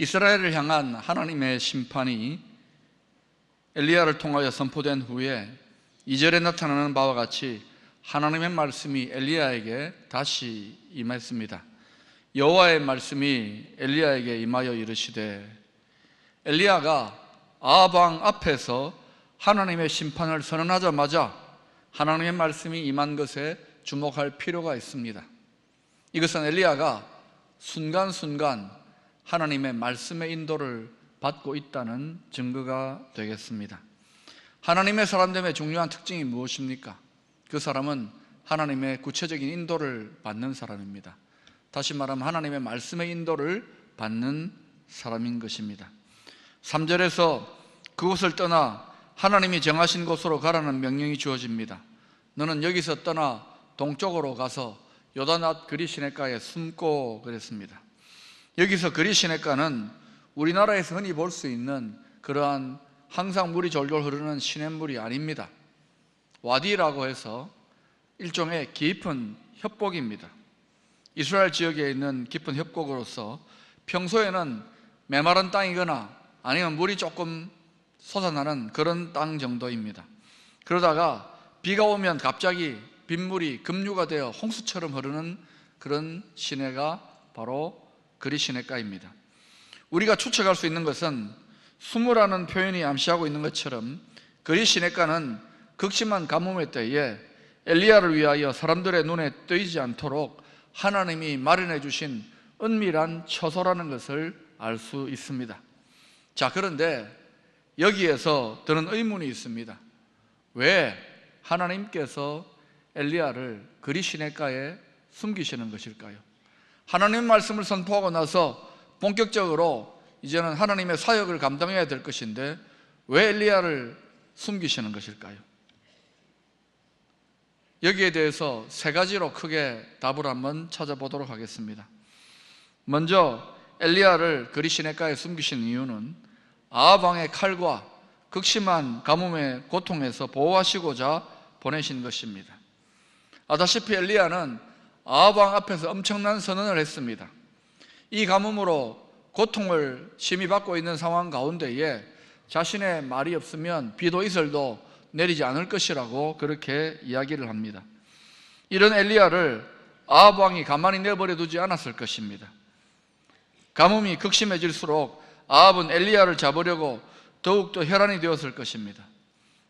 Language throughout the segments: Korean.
이스라엘을 향한 하나님의 심판이 엘리야를 통하여 선포된 후에 2절에 나타나는 바와 같이 하나님의 말씀이 엘리야에게 다시 임했습니다. 여호와의 말씀이 엘리야에게 임하여 이르시되, 엘리야가 아합 왕 앞에서 하나님의 심판을 선언하자마자 하나님의 말씀이 임한 것에 주목할 필요가 있습니다. 이것은 엘리야가 순간순간 하나님의 말씀의 인도를 받고 있다는 증거가 되겠습니다. 하나님의 사람됨의 중요한 특징이 무엇입니까? 그 사람은 하나님의 구체적인 인도를 받는 사람입니다. 다시 말하면 하나님의 말씀의 인도를 받는 사람인 것입니다. 3절에서 그곳을 떠나 하나님이 정하신 곳으로 가라는 명령이 주어집니다. 너는 여기서 떠나 동쪽으로 가서 요단앗 그리 시냇가에 숨고 그랬습니다. 여기서 그리 시냇가는 우리나라에서 흔히 볼 수 있는 그러한 항상 물이 졸졸 흐르는 시냇물이 아닙니다. 와디라고 해서 일종의 깊은 협곡입니다. 이스라엘 지역에 있는 깊은 협곡으로서 평소에는 메마른 땅이거나 아니면 물이 조금 솟아나는 그런 땅 정도입니다. 그러다가 비가 오면 갑자기 빗물이 급류가 되어 홍수처럼 흐르는 그런 시내가 바로 그리 시냇가입니다. 우리가 추측할 수 있는 것은 수무라는 표현이 암시하고 있는 것처럼 그리 시냇가는 극심한 가뭄의 때에 엘리야를 위하여 사람들의 눈에 띄지 않도록 하나님이 마련해 주신 은밀한 처소라는 것을 알 수 있습니다. 자, 그런데 여기에서 드는 의문이 있습니다. 왜 하나님께서 엘리야를 그리 시냇가에 숨기시는 것일까요? 하나님의 말씀을 선포하고 나서 본격적으로 이제는 하나님의 사역을 감당해야 될 것인데 왜 엘리야를 숨기시는 것일까요? 여기에 대해서 세 가지로 크게 답을 한번 찾아보도록 하겠습니다. 먼저 엘리야를 그리 시냇가에 숨기신 이유는 아합 왕의 칼과 극심한 가뭄의 고통에서 보호하시고자 보내신 것입니다. 아다시피 엘리야는 아합 왕 앞에서 엄청난 선언을 했습니다. 이 가뭄으로 고통을 심히 받고 있는 상황 가운데에 자신의 말이 없으면 비도 이슬도 내리지 않을 것이라고 그렇게 이야기를 합니다. 이런 엘리야를 아합 왕이 가만히 내버려 두지 않았을 것입니다. 가뭄이 극심해질수록 아합은 엘리야를 잡으려고 더욱더 혈안이 되었을 것입니다.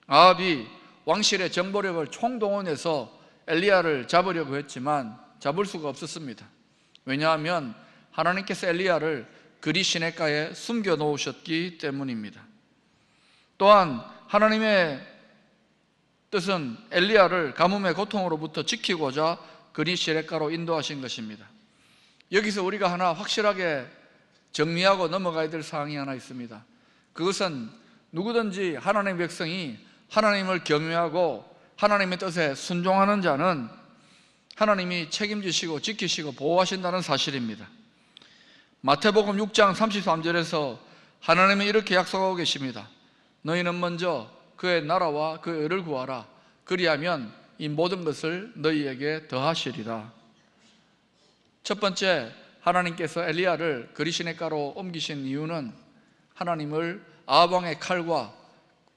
아합이 왕실의 정보력을 총동원해서 엘리야를 잡으려고 했지만 잡을 수가 없었습니다. 왜냐하면 하나님께서 엘리야를 그리 시냇가에 숨겨 놓으셨기 때문입니다. 또한 하나님의 뜻은 엘리야를 가뭄의 고통으로부터 지키고자 그리 시냇가로 인도하신 것입니다. 여기서 우리가 하나 확실하게 정리하고 넘어가야 될 사항이 하나 있습니다. 그것은 누구든지 하나님의 백성이 하나님을 경외하고 하나님의 뜻에 순종하는 자는 하나님이 책임지시고 지키시고 보호하신다는 사실입니다. 마태복음 6장 33절에서 하나님이 이렇게 약속하고 계십니다. 너희는 먼저 그의 나라와 그의 의를 구하라. 그리하면 이 모든 것을 너희에게 더하시리라. 첫 번째, 하나님께서 엘리야를 그리 시냇가로 옮기신 이유는 하나님을 아합 왕의 칼과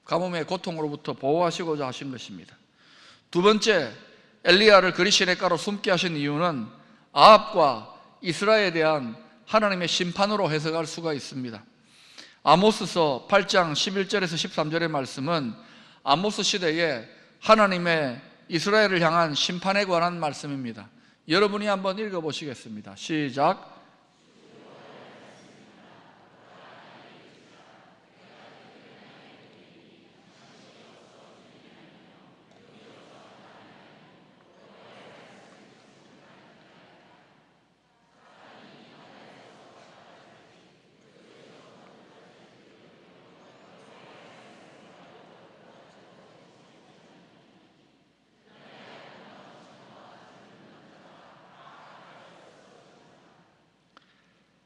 가뭄의 고통으로부터 보호하시고자 하신 것입니다. 두 번째, 엘리야를 그리 시냇가로 숨게 하신 이유는 아합과 이스라엘에 대한 하나님의 심판으로 해석할 수가 있습니다. 아모스서 8장 11절에서 13절의 말씀은 아모스 시대에 하나님의 이스라엘을 향한 심판에 관한 말씀입니다. 여러분이 한번 읽어보시겠습니다. 시작.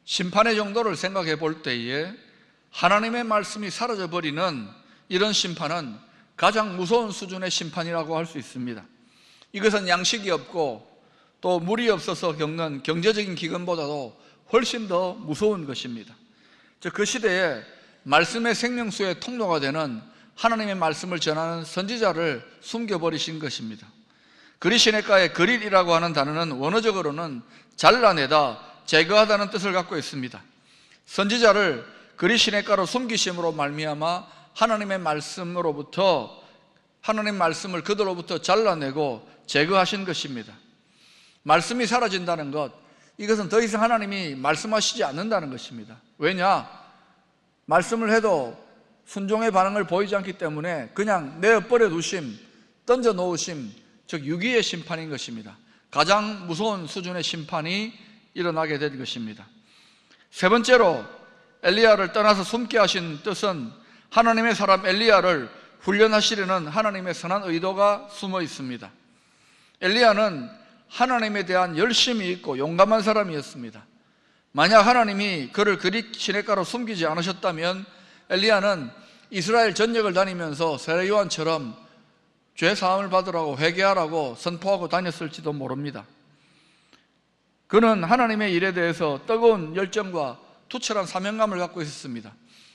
심판의 정도를 생각해 볼 때에 하나님의 말씀이 사라져버리는 이런 심판은 가장 무서운 수준의 심판이라고 할 수 있습니다. 이것은 양식이 없고 또 물이 없어서 겪는 경제적인 기근보다도 훨씬 더 무서운 것입니다. 즉 그 시대에 말씀의 생명수의 통로가 되는 하나님의 말씀을 전하는 선지자를 숨겨버리신 것입니다. 그리시네가의 그릴이라고 하는 단어는 원어적으로는 잘라내다, 제거하다는 뜻을 갖고 있습니다. 선지자를 그리시네가로 숨기심으로 말미암아 하나님의 말씀으로부터, 하나님 말씀을 그들로부터 잘라내고 제거하신 것입니다. 말씀이 사라진다는 것, 이것은 더 이상 하나님이 말씀하시지 않는다는 것입니다. 왜냐? 말씀을 해도 순종의 반응을 보이지 않기 때문에 그냥 내어버려 두심, 던져 놓으심, 즉 유기의 심판인 것입니다. 가장 무서운 수준의 심판이 일어나게 된 것입니다. 세 번째로 엘리야를 떠나서 숨게 하신 뜻은 하나님의 사람 엘리야를 훈련하시려는 하나님의 선한 의도가 숨어 있습니다. 엘리야는 하나님에 대한 열심이 있고 용감한 사람이었습니다. 만약 하나님이 그를 그리시네가로 숨기지 않으셨다면 엘리야는 이스라엘 전역을 다니면서 세례요한처럼 죄 사함을 받으라고 회개하라고 선포하고 다녔을지도 모릅니다. 그는 하나님의 일에 대해서 뜨거운 열정과 투철한 사명감을 갖고 있었습니다.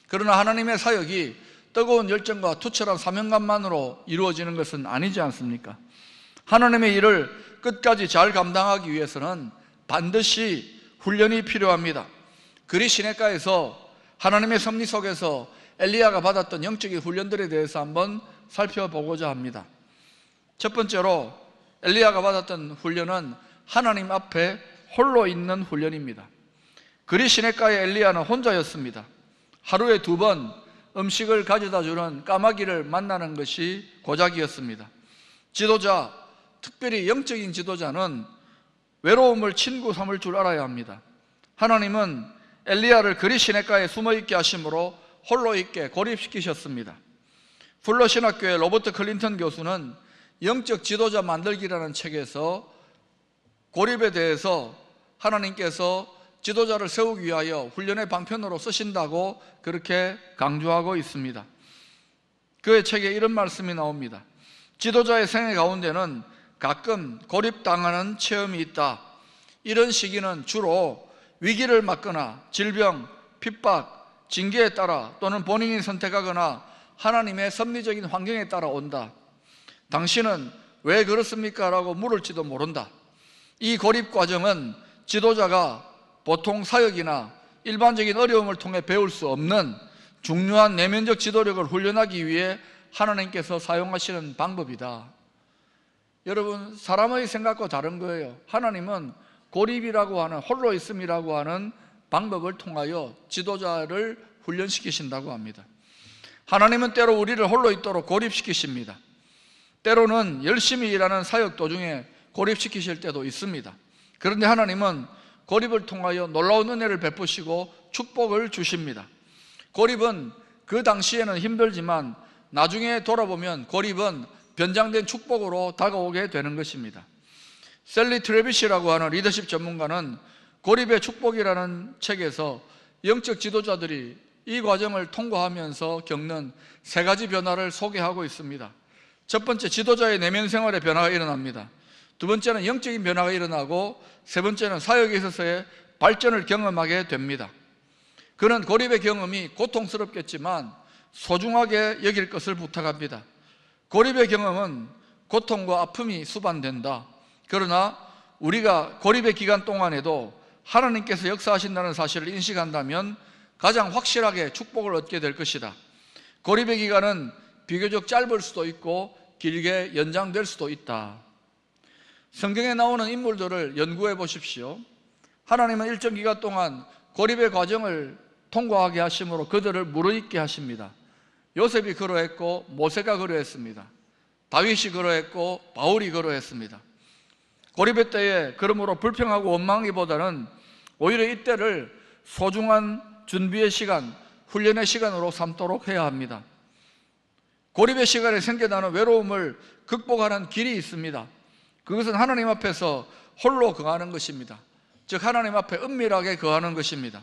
그러나 하나님의 사역이 뜨거운 열정과 투철한 사명감만으로 이루어지는 것은 아니지 않습니까? 하나님의 일을 끝까지 잘 감당하기 위해서는 반드시 훈련이 필요합니다. 그리시네가에서 하나님의 섭리 속에서 엘리야가 받았던 영적인 훈련들에 대해서 한번 살펴보고자 합니다. 첫 번째로 엘리야가 받았던 훈련은 하나님 앞에 홀로 있는 훈련입니다. 그리시네가의 엘리야는 혼자였습니다. 하루에 2번 음식을 가져다 주는 까마귀를 만나는 것이 고작이었습니다. 지도자, 특별히 영적인 지도자는 외로움을 친구 삼을 줄 알아야 합니다. 하나님은 엘리야를 그리시네가에 숨어있게 하심으로 홀로 있게 고립시키셨습니다. 풀러 신학교의 로버트 클린턴 교수는 영적 지도자 만들기라는 책에서 고립에 대해서 하나님께서 지도자를 세우기 위하여 훈련의 방편으로 쓰신다고 그렇게 강조하고 있습니다. 그의 책에 이런 말씀이 나옵니다. 지도자의 생애 가운데는 가끔 고립당하는 체험이 있다. 이런 시기는 주로 위기를 맞거나 질병, 핍박, 징계에 따라 또는 본인이 선택하거나 하나님의 섭리적인 환경에 따라 온다. 당신은 왜 그렇습니까? 라고 물을지도 모른다. 이 고립 과정은 지도자가 보통 사역이나 일반적인 어려움을 통해 배울 수 없는 중요한 내면적 지도력을 훈련하기 위해 하나님께서 사용하시는 방법이다. 여러분, 사람의 생각과 다른 거예요. 하나님은 고립이라고 하는, 홀로 있음이라고 하는 방법을 통하여 지도자를 훈련시키신다고 합니다. 하나님은 때로 우리를 홀로 있도록 고립시키십니다. 때로는 열심히 일하는 사역 도중에 고립시키실 때도 있습니다. 그런데 하나님은 고립을 통하여 놀라운 은혜를 베푸시고 축복을 주십니다. 고립은 그 당시에는 힘들지만 나중에 돌아보면 고립은 변장된 축복으로 다가오게 되는 것입니다. 셀리 트레비시라고 하는 리더십 전문가는 고립의 축복이라는 책에서 영적 지도자들이 이 과정을 통과하면서 겪는 3가지 변화를 소개하고 있습니다. 첫 번째, 지도자의 내면 생활의 변화가 일어납니다. 두 번째는 영적인 변화가 일어나고, 세 번째는 사역에 있어서의 발전을 경험하게 됩니다. 그는 고립의 경험이 고통스럽겠지만 소중하게 여길 것을 부탁합니다. 고립의 경험은 고통과 아픔이 수반된다. 그러나 우리가 고립의 기간 동안에도 하나님께서 역사하신다는 사실을 인식한다면 가장 확실하게 축복을 얻게 될 것이다. 고립의 기간은 비교적 짧을 수도 있고 길게 연장될 수도 있다. 성경에 나오는 인물들을 연구해 보십시오. 하나님은 일정 기간 동안 고립의 과정을 통과하게 하심으로 그들을 무르익게 하십니다. 요셉이 그러했고 모세가 그러했습니다. 다윗이 그러했고 바울이 그러했습니다. 고립의 때에 그러므로 불평하고 원망하기보다는 오히려 이때를 소중한 준비의 시간, 훈련의 시간으로 삼도록 해야 합니다. 고립의 시간에 생겨나는 외로움을 극복하는 길이 있습니다. 그것은 하나님 앞에서 홀로 거하는 것입니다. 즉 하나님 앞에 은밀하게 거하는 것입니다.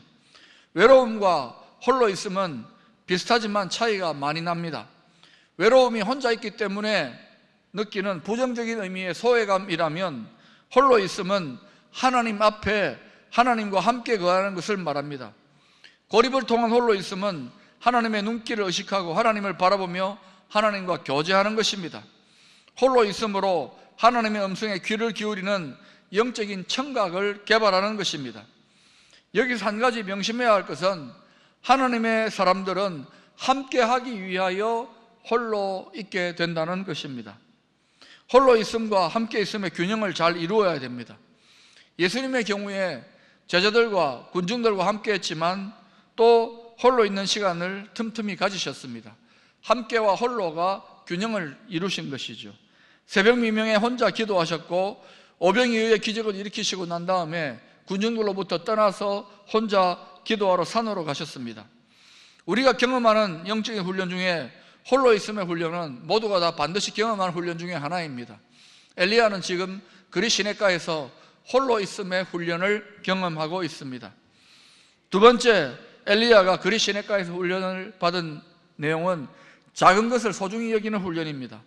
외로움과 홀로 있음은 비슷하지만 차이가 많이 납니다. 외로움이 혼자 있기 때문에 느끼는 부정적인 의미의 소외감이라면, 홀로 있음은 하나님 앞에 하나님과 함께 거하는 것을 말합니다. 고립을 통한 홀로 있음은 하나님의 눈길을 의식하고 하나님을 바라보며 하나님과 교제하는 것입니다. 홀로 있음으로 하나님의 음성에 귀를 기울이는 영적인 청각을 개발하는 것입니다. 여기서 한 가지 명심해야 할 것은 하나님의 사람들은 함께하기 위하여 홀로 있게 된다는 것입니다. 홀로 있음과 함께 있음의 균형을 잘 이루어야 됩니다. 예수님의 경우에 제자들과 군중들과 함께 했지만 또 홀로 있는 시간을 틈틈이 가지셨습니다. 함께와 홀로가 균형을 이루신 것이죠. 새벽 미명에 혼자 기도하셨고 오병이어의 기적을 일으키시고 난 다음에 군중들로부터 떠나서 혼자 기도하러 산으로 가셨습니다. 우리가 경험하는 영적인 훈련 중에 홀로 있음의 훈련은 모두가 다 반드시 경험하는 훈련 중에 하나입니다. 엘리야는 지금 그리 시내가에서 홀로 있음의 훈련을 경험하고 있습니다. 두 번째, 엘리야가 그리 시내가에서 훈련을 받은 내용은 작은 것을 소중히 여기는 훈련입니다.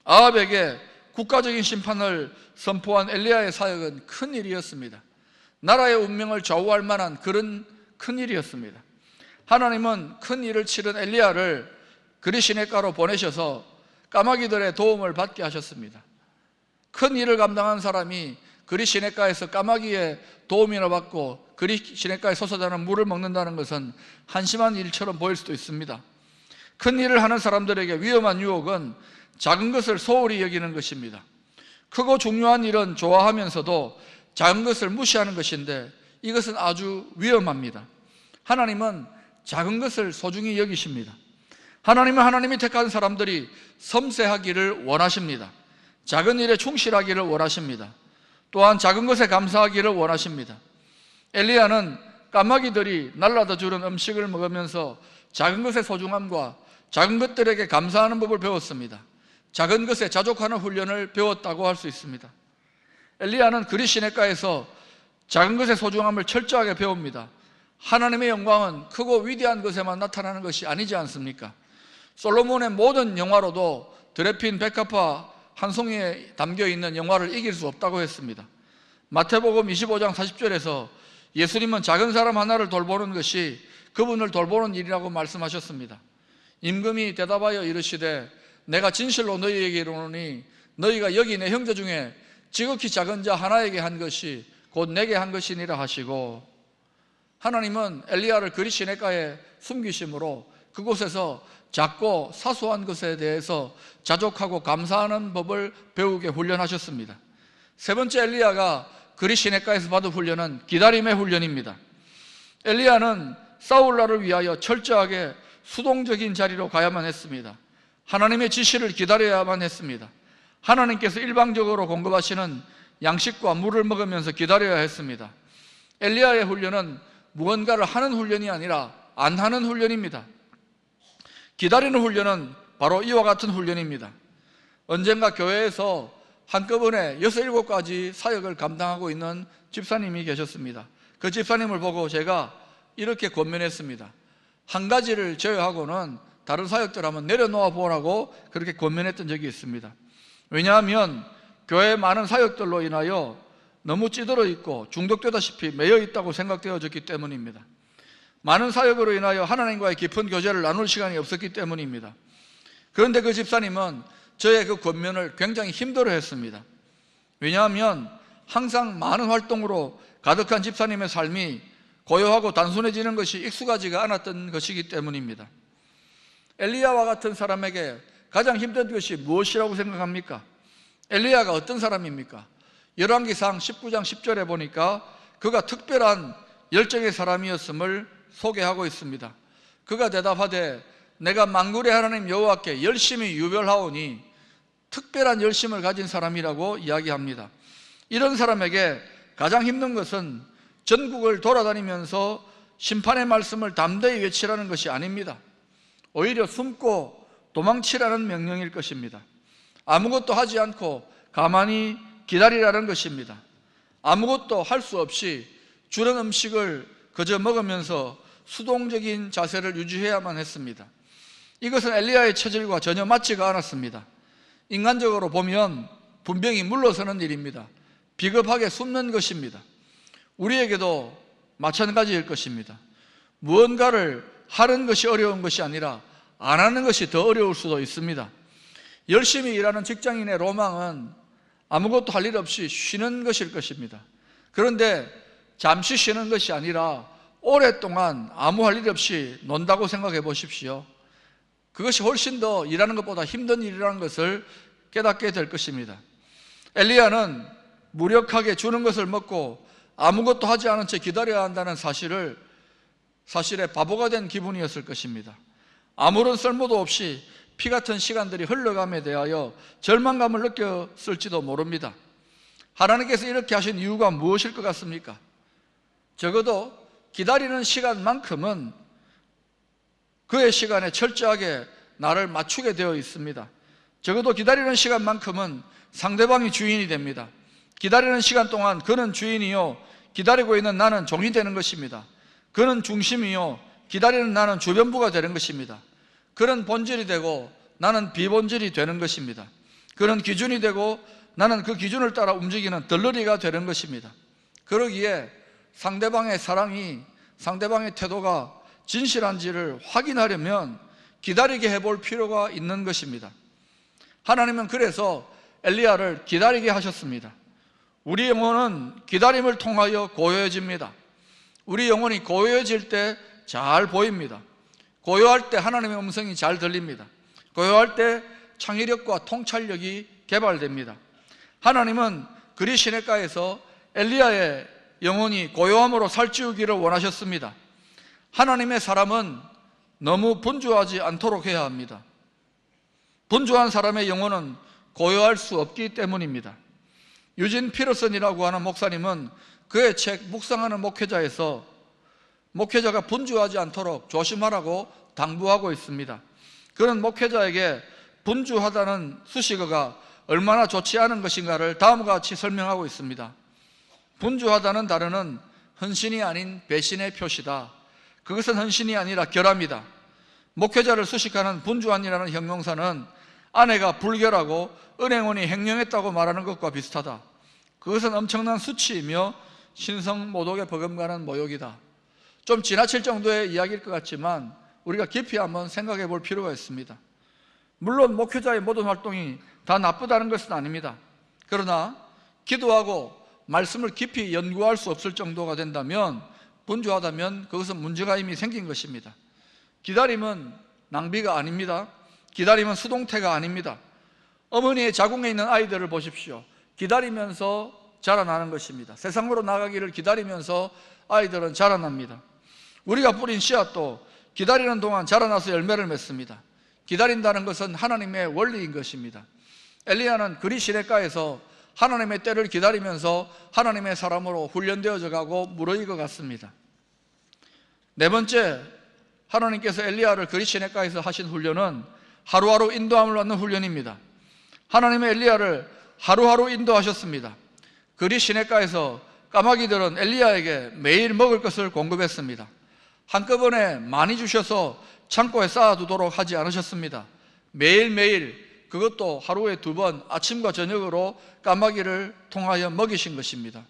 아합에게 국가적인 심판을 선포한 엘리야의 사역은 큰 일이었습니다. 나라의 운명을 좌우할 만한 그런 큰 일이었습니다. 하나님은 큰 일을 치른 엘리야를 그리 시내가로 보내셔서 까마귀들의 도움을 받게 하셨습니다. 큰 일을 감당한 사람이 그리 시내가에서 까마귀의 도움이나 받고 그리 시내가에 솟아나는 물을 먹는다는 것은 한심한 일처럼 보일 수도 있습니다. 큰 일을 하는 사람들에게 위험한 유혹은 작은 것을 소홀히 여기는 것입니다. 크고 중요한 일은 좋아하면서도 작은 것을 무시하는 것인데 이것은 아주 위험합니다. 하나님은 작은 것을 소중히 여기십니다. 하나님은 하나님이 택한 사람들이 섬세하기를 원하십니다. 작은 일에 충실하기를 원하십니다. 또한 작은 것에 감사하기를 원하십니다. 엘리야는 까마귀들이 날라다 주는 음식을 먹으면서 작은 것의 소중함과 작은 것들에게 감사하는 법을 배웠습니다. 작은 것에 자족하는 훈련을 배웠다고 할 수 있습니다. 엘리야는 그리 시내가에서 작은 것의 소중함을 철저하게 배웁니다. 하나님의 영광은 크고 위대한 것에만 나타나는 것이 아니지 않습니까? 솔로몬의 모든 영화로도 드레핀 백합화 한 송이에 담겨있는 영화를 이길 수 없다고 했습니다. 마태복음 25장 40절에서 예수님은 작은 사람 하나를 돌보는 것이 그분을 돌보는 일이라고 말씀하셨습니다. 임금이 대답하여 이르시되 내가 진실로 너희에게 이르노니 너희가 여기 내 형제 중에 지극히 작은 자 하나에게 한 것이 곧 내게 한 것이니라 하시고, 하나님은 엘리야를 그리 시내가에 숨기심으로 그곳에서 작고 사소한 것에 대해서 자족하고 감사하는 법을 배우게 훈련하셨습니다. 세 번째, 엘리야가 그리 시내가에서 받은 훈련은 기다림의 훈련입니다. 엘리야는 싸울 날을 위하여 철저하게 수동적인 자리로 가야만 했습니다. 하나님의 지시를 기다려야만 했습니다. 하나님께서 일방적으로 공급하시는 양식과 물을 먹으면서 기다려야 했습니다. 엘리야의 훈련은 무언가를 하는 훈련이 아니라 안 하는 훈련입니다. 기다리는 훈련은 바로 이와 같은 훈련입니다. 언젠가 교회에서 한꺼번에 6, 7가지 사역을 감당하고 있는 집사님이 계셨습니다. 그 집사님을 보고 제가 이렇게 권면했습니다. 한 가지를 제외하고는 다른 사역들 한번 내려놓아 보라고 그렇게 권면했던 적이 있습니다. 왜냐하면 교회의 많은 사역들로 인하여 너무 찌들어 있고 중독되다시피 매여 있다고 생각되어졌기 때문입니다. 많은 사역으로 인하여 하나님과의 깊은 교제를 나눌 시간이 없었기 때문입니다. 그런데 그 집사님은 저의 그 권면을 굉장히 힘들어했습니다. 왜냐하면 항상 많은 활동으로 가득한 집사님의 삶이 고요하고 단순해지는 것이 익숙하지가 않았던 것이기 때문입니다. 엘리야와 같은 사람에게 가장 힘든 것이 무엇이라고 생각합니까? 엘리야가 어떤 사람입니까? 열왕기상 19장 10절에 보니까 그가 특별한 열정의 사람이었음을 소개하고 있습니다. 그가 대답하되 내가 만군의 하나님 여호와께 열심히 유별하오니, 특별한 열심을 가진 사람이라고 이야기합니다. 이런 사람에게 가장 힘든 것은 전국을 돌아다니면서 심판의 말씀을 담대히 외치라는 것이 아닙니다. 오히려 숨고 도망치라는 명령일 것입니다. 아무것도 하지 않고 가만히 기다리라는 것입니다. 아무것도 할 수 없이 주는 음식을 그저 먹으면서 수동적인 자세를 유지해야만 했습니다. 이것은 엘리야의 체질과 전혀 맞지가 않았습니다. 인간적으로 보면 분명히 물러서는 일입니다. 비겁하게 숨는 것입니다. 우리에게도 마찬가지일 것입니다. 무언가를 하는 것이 어려운 것이 아니라 안 하는 것이 더 어려울 수도 있습니다. 열심히 일하는 직장인의 로망은 아무것도 할 일 없이 쉬는 것일 것입니다. 그런데 잠시 쉬는 것이 아니라 오랫동안 아무 할 일 없이 논다고 생각해 보십시오. 그것이 훨씬 더 일하는 것보다 힘든 일이라는 것을 깨닫게 될 것입니다. 엘리야는 무력하게 주는 것을 먹고 아무것도 하지 않은 채 기다려야 한다는 사실에 바보가 된 기분이었을 것입니다. 아무런 쓸모도 없이 피 같은 시간들이 흘러감에 대하여 절망감을 느꼈을지도 모릅니다. 하나님께서 이렇게 하신 이유가 무엇일 것 같습니까? 적어도 기다리는 시간만큼은 그의 시간에 철저하게 나를 맞추게 되어 있습니다. 적어도 기다리는 시간만큼은 상대방이 주인이 됩니다. 기다리는 시간 동안 그는 주인이요, 기다리고 있는 나는 종이 되는 것입니다. 그는 중심이요, 기다리는 나는 주변부가 되는 것입니다. 그는 본질이 되고 나는 비본질이 되는 것입니다. 그는 기준이 되고 나는 그 기준을 따라 움직이는 덜러리가 되는 것입니다. 그러기에 상대방의 사랑이, 상대방의 태도가 진실한지를 확인하려면 기다리게 해볼 필요가 있는 것입니다. 하나님은 그래서 엘리야를 기다리게 하셨습니다. 우리 영혼은 기다림을 통하여 고요해집니다. 우리 영혼이 고요해질 때 잘 보입니다. 고요할 때 하나님의 음성이 잘 들립니다. 고요할 때 창의력과 통찰력이 개발됩니다. 하나님은 그리 시냇가에서 엘리야의 영혼이 고요함으로 살찌우기를 원하셨습니다. 하나님의 사람은 너무 분주하지 않도록 해야 합니다. 분주한 사람의 영혼은 고요할 수 없기 때문입니다. 유진 피러슨이라고 하는 목사님은 그의 책 묵상하는 목회자에서 목회자가 분주하지 않도록 조심하라고 당부하고 있습니다. 그런 목회자에게 분주하다는 수식어가 얼마나 좋지 않은 것인가를 다음과 같이 설명하고 있습니다. 분주하다는 단어는 헌신이 아닌 배신의 표시다. 그것은 헌신이 아니라 결함이다. 목회자를 수식하는 분주한이라는 형용사는 아내가 불결하고 은행원이 횡령했다고 말하는 것과 비슷하다. 그것은 엄청난 수치이며 신성모독에 버금가는 모욕이다. 좀 지나칠 정도의 이야기일 것 같지만 우리가 깊이 한번 생각해 볼 필요가 있습니다. 물론 목회자의 모든 활동이 다 나쁘다는 것은 아닙니다. 그러나 기도하고 말씀을 깊이 연구할 수 없을 정도가 된다면, 분주하다면 그것은 문제가 이미 생긴 것입니다. 기다림은 낭비가 아닙니다. 기다림은 수동태가 아닙니다. 어머니의 자궁에 있는 아이들을 보십시오. 기다리면서 자라나는 것입니다. 세상으로 나가기를 기다리면서 아이들은 자라납니다. 우리가 뿌린 씨앗도 기다리는 동안 자라나서 열매를 맺습니다. 기다린다는 것은 하나님의 원리인 것입니다. 엘리야는 그리 시냇가에서 하나님의 때를 기다리면서 하나님의 사람으로 훈련되어져 가고 무르익어 갔습니다. 네 번째, 하나님께서 엘리야를 그리 시냇가에서 하신 훈련은 하루하루 인도함을 받는 훈련입니다. 하나님의 엘리야를 하루하루 인도하셨습니다. 그리 시냇가에서 까마귀들은 엘리야에게 매일 먹을 것을 공급했습니다. 한꺼번에 많이 주셔서 창고에 쌓아두도록 하지 않으셨습니다. 매일매일, 그것도 하루에 2번 아침과 저녁으로 까마귀를 통하여 먹이신 것입니다.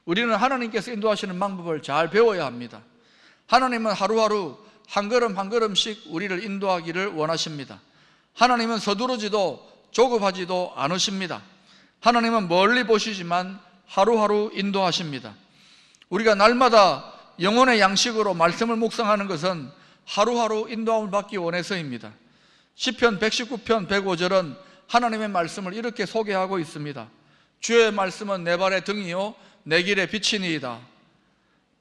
우리는 하나님께서 인도하시는 방법을 잘 배워야 합니다. 하나님은 하루하루 한 걸음 한 걸음씩 우리를 인도하기를 원하십니다. 하나님은 서두르지도 조급하지도 않으십니다. 하나님은 멀리 보시지만 하루하루 인도하십니다. 우리가 날마다 영혼의 양식으로 말씀을 묵상하는 것은 하루하루 인도함을 받기 원해서입니다. 시편 119편 105절은 하나님의 말씀을 이렇게 소개하고 있습니다. 주의 말씀은 내 발의 등이요 내 길의 빛이니이다.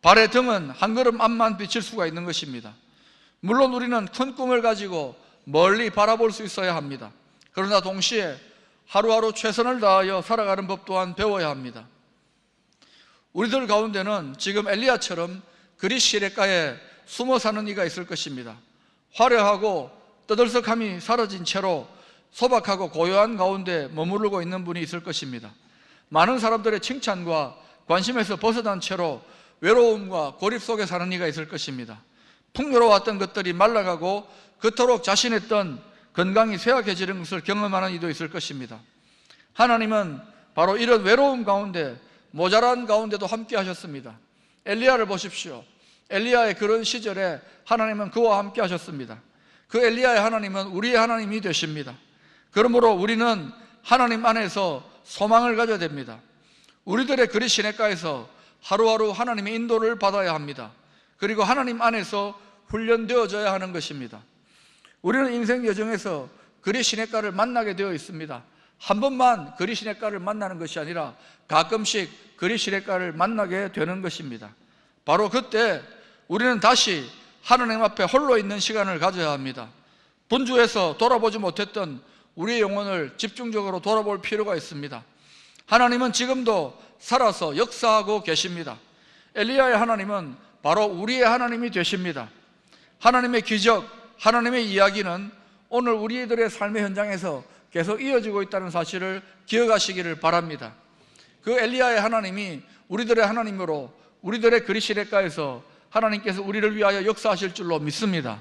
발의 등은 한 걸음 앞만 비칠 수가 있는 것입니다. 물론 우리는 큰 꿈을 가지고 멀리 바라볼 수 있어야 합니다. 그러나 동시에 하루하루 최선을 다하여 살아가는 법 또한 배워야 합니다. 우리들 가운데는 지금 엘리야처럼 그리 시냇가에 숨어 사는 이가 있을 것입니다. 화려하고 떠들썩함이 사라진 채로 소박하고 고요한 가운데 머무르고 있는 분이 있을 것입니다. 많은 사람들의 칭찬과 관심에서 벗어난 채로 외로움과 고립 속에 사는 이가 있을 것입니다. 풍요로웠던 것들이 말라가고 그토록 자신했던 건강이 쇠약해지는 것을 경험하는 이도 있을 것입니다. 하나님은 바로 이런 외로움 가운데, 모자란 가운데도 함께 하셨습니다. 엘리야를 보십시오. 엘리야의 그런 시절에 하나님은 그와 함께 하셨습니다. 그 엘리야의 하나님은 우리의 하나님이 되십니다. 그러므로 우리는 하나님 안에서 소망을 가져야 됩니다. 우리들의 그리 시냇가에서 하루하루 하나님의 인도를 받아야 합니다. 그리고 하나님 안에서 훈련되어져야 하는 것입니다. 우리는 인생 여정에서 그리 시냇가를 만나게 되어 있습니다. 한 번만 그리 시냇가를 만나는 것이 아니라 가끔씩 그리 시냇가를 만나게 되는 것입니다. 바로 그때 우리는 다시 하나님 앞에 홀로 있는 시간을 가져야 합니다. 분주해서 돌아보지 못했던 우리의 영혼을 집중적으로 돌아볼 필요가 있습니다. 하나님은 지금도 살아서 역사하고 계십니다. 엘리야의 하나님은 바로 우리의 하나님이 되십니다. 하나님의 기적, 하나님의 이야기는 오늘 우리들의 삶의 현장에서 계속 이어지고 있다는 사실을 기억하시기를 바랍니다. 그 엘리야의 하나님이 우리들의 하나님으로 우리들의 그리 시냇가에서 하나님께서 우리를 위하여 역사하실 줄로 믿습니다.